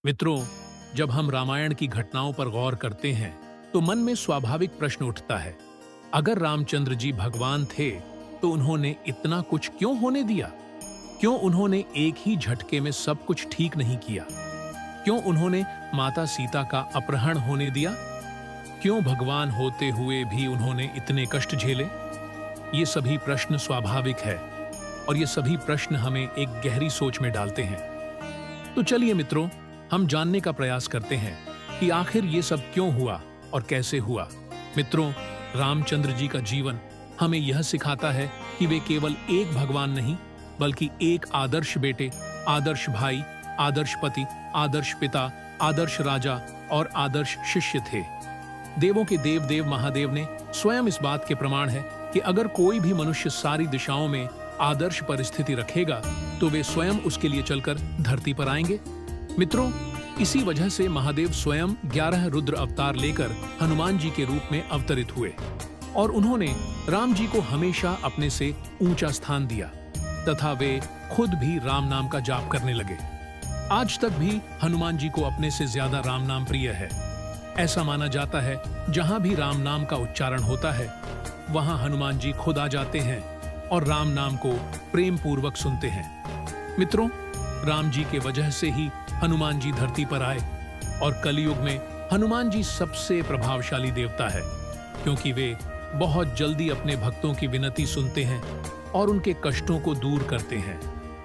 मित्रों, जब हम रामायण की घटनाओं पर गौर करते हैं तो मन में स्वाभाविक प्रश्न उठता है। अगर रामचंद्र जी भगवान थे तो उन्होंने इतना कुछ क्यों होने दिया? क्यों उन्होंने एक ही झटके में सब कुछ ठीक नहीं किया? क्यों उन्होंने माता सीता का अपहरण होने दिया? क्यों भगवान होते हुए भी उन्होंने इतने कष्ट झेले? ये सभी प्रश्न स्वाभाविक है और ये सभी प्रश्न हमें एक गहरी सोच में डालते हैं। तो चलिए मित्रों, हम जानने का प्रयास करते हैं कि आखिर ये सब क्यों हुआ और कैसे हुआ। मित्रों, रामचंद्र जी का जीवन हमें यह सिखाता है कि वे केवल एक भगवान नहीं बल्कि एक आदर्श बेटे, आदर्श भाई, आदर्श पति, आदर्श पिता, आदर्श राजा और आदर्श शिष्य थे। देवों के देव देव महादेव ने स्वयं इस बात के प्रमाण है कि अगर कोई भी मनुष्य सारी दिशाओं में आदर्श परिस्थिति रखेगा तो वे स्वयं उसके लिए चलकर धरती पर आएंगे। मित्रों, इसी वजह से महादेव स्वयं 11 रुद्र अवतार लेकर हनुमान जी के रूप में अवतरित हुए और उन्होंने राम जी को हमेशा अपने से ऊंचा स्थान दिया तथा वे खुद भी राम नाम का जाप करने लगे। आज तक भी हनुमान जी को अपने से ज्यादा राम नाम प्रिय है। ऐसा माना जाता है जहां भी राम नाम का उच्चारण होता है वहां हनुमान जी खुद आ जाते हैं और राम नाम को प्रेम पूर्वक सुनते हैं। मित्रों, राम जी के वजह से ही हनुमान जी धरती पर आए और कलयुग में हनुमान जी सबसे प्रभावशाली देवता है क्योंकि वे बहुत जल्दी अपने भक्तों की विनती सुनते हैं और उनके कष्टों को दूर करते हैं।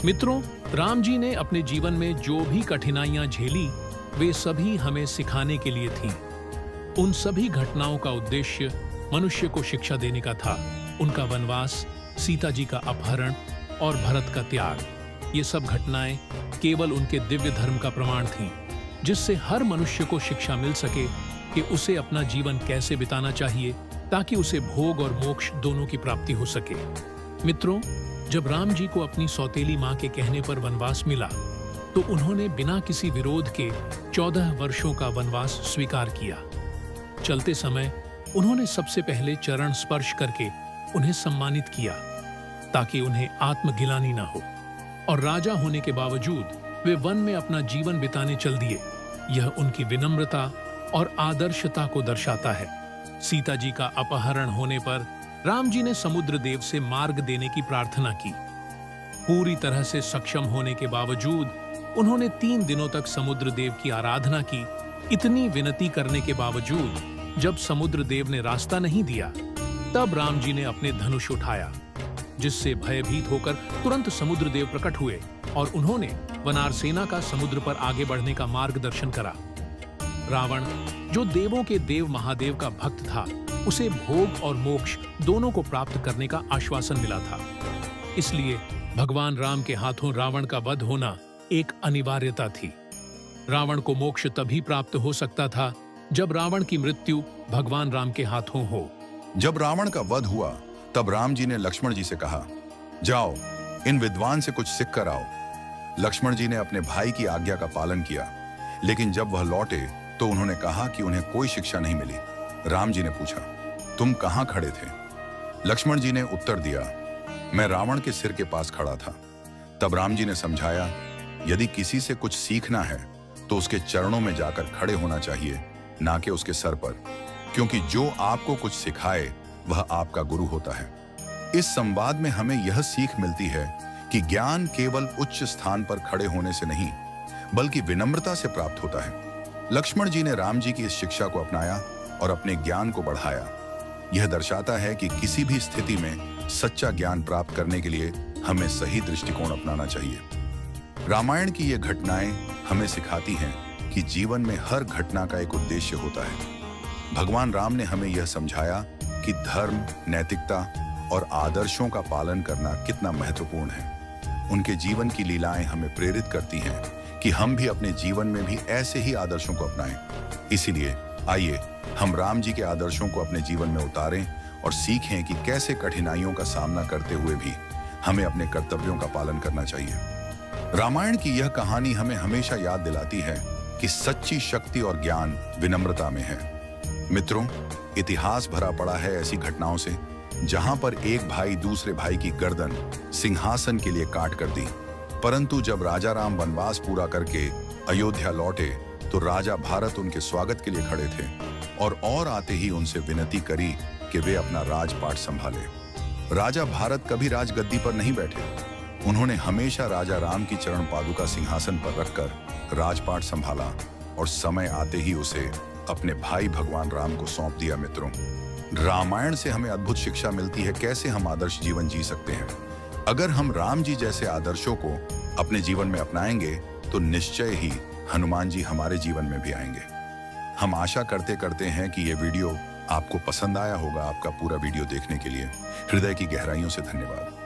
मित्रों, राम जी ने अपने जीवन में जो भी कठिनाइयां झेली वे सभी हमें सिखाने के लिए थीं। उन सभी घटनाओं का उद्देश्य मनुष्य को शिक्षा देने का था। उनका वनवास, सीता जी का अपहरण और भरत का त्याग, ये सब घटनाएं केवल उनके दिव्य धर्म का प्रमाण थीं, जिससे हर मनुष्य को शिक्षा मिल सके कि उसे अपना जीवन कैसे बिताना चाहिए ताकि उसे भोग और मोक्ष दोनों की प्राप्ति हो सके। मित्रों, जब राम जी को अपनी सौतेली मां के कहने पर वनवास मिला तो उन्होंने बिना किसी विरोध के 14 वर्षों का वनवास स्वीकार किया। चलते समय उन्होंने सबसे पहले चरण स्पर्श करके उन्हें सम्मानित किया ताकि उन्हें आत्मगिलानी ना हो और राजा होने के बावजूद वे वन में अपना जीवन बिताने चल दिए। यह उनकी विनम्रता और आदर्शता को दर्शाता है। सीता जी का अपहरण होने पर राम जी ने समुद्र देव से मार्ग देने की प्रार्थना की। पूरी तरह से सक्षम होने के बावजूद उन्होंने 3 दिनों तक समुद्र देव की आराधना की। इतनी विनती करने के बावजूद जब समुद्र देव ने रास्ता नहीं दिया तब राम जी ने अपने धनुष उठाया, जिससे भयभीत होकर तुरंत समुद्र देव प्रकट हुए और उन्होंने वनार सेना का समुद्र पर आगे बढ़ने का मार्गदर्शन करा। रावण, जो देवों के देव महादेव का भक्त था, उसे भोग और मोक्ष दोनों को प्राप्त करने का आश्वासन मिला था। इसलिए भगवान राम के हाथों रावण का वध होना एक अनिवार्यता थी। रावण को मोक्ष तभी प्राप्त हो सकता था जब रावण की मृत्यु भगवान राम के हाथों हो। जब रावण का वध हुआ तब राम जी ने लक्ष्मण जी से कहा, जाओ इन विद्वान से कुछ सीख कर आओ। लक्ष्मण जी ने अपने भाई की आज्ञा का पालन किया, लेकिन जब वह लौटे तो उन्होंने कहा कि उन्हें कोई शिक्षा नहीं मिली। राम जी ने पूछा, तुम कहां खड़े थे? लक्ष्मण जी ने उत्तर दिया, मैं रावण के सिर के पास खड़ा था। तब राम जी ने समझाया, यदि किसी से कुछ सीखना है तो उसके चरणों में जाकर खड़े होना चाहिए, ना कि उसके सर पर, क्योंकि जो आपको कुछ सिखाए वह आपका गुरु होता है। इस संवाद में हमें यह सीख मिलती है कि ज्ञान केवल उच्च स्थान पर खड़े होने से नहीं बल्कि विनम्रता से प्राप्त होता है। लक्ष्मण जी ने राम जी की इस शिक्षा को अपनाया और अपने ज्ञान को बढ़ाया। यह दर्शाता है कि किसी भी स्थिति में सच्चा ज्ञान प्राप्त करने के लिए हमें सही दृष्टिकोण अपनाना चाहिए। रामायण की ये घटनाएं हमें सिखाती हैं कि जीवन में हर घटना का एक उद्देश्य होता है। भगवान राम ने हमें यह समझाया कि धर्म, नैतिकता और आदर्शों का पालन करना कितना महत्वपूर्ण है। उनके जीवन की लीलाएं हमें प्रेरित करती हैं कि हम भी अपने जीवन में भी ऐसे ही आदर्शों को अपनाएं। इसीलिए आइए हम राम जी के आदर्शों को अपने जीवन में उतारें और सीखें कि कैसे कठिनाइयों का सामना करते हुए भी हमें अपने कर्तव्यों का पालन करना चाहिए। रामायण की यह कहानी हमें हमेशा याद दिलाती है कि सच्ची शक्ति और ज्ञान विनम्रता में है। मित्रों, इतिहास भरा पड़ा है ऐसी घटनाओं से जहां पर एक भाई दूसरे भाई की गर्दन सिंहासन के लिए काट कर दी, परंतु जब राजा राम वनवास पूरा करके अयोध्या लौटे तो राजा भारत उनके स्वागत के लिए खड़े थे और आते ही उनसे विनती करी कि वे अपना राजपाट संभाले। राजा भारत कभी राजगद्दी पर नहीं बैठे। उन्होंने हमेशा राजा राम की चरण पादुका सिंहासन पर रखकर राजपाट संभाला और समय आते ही उसे अपने भाई भगवान राम को सौंप दिया। मित्रों, रामायण से हमें अद्भुत शिक्षा मिलती है कैसे हम आदर्श जीवन जी सकते हैं। अगर हम राम जी जैसे आदर्शों को अपने जीवन में अपनाएंगे तो निश्चय ही हनुमान जी हमारे जीवन में भी आएंगे। हम आशा करते हैं कि ये वीडियो आपको पसंद आया होगा। आपका पूरा वीडियो देखने के लिए हृदय की गहराइयों से धन्यवाद।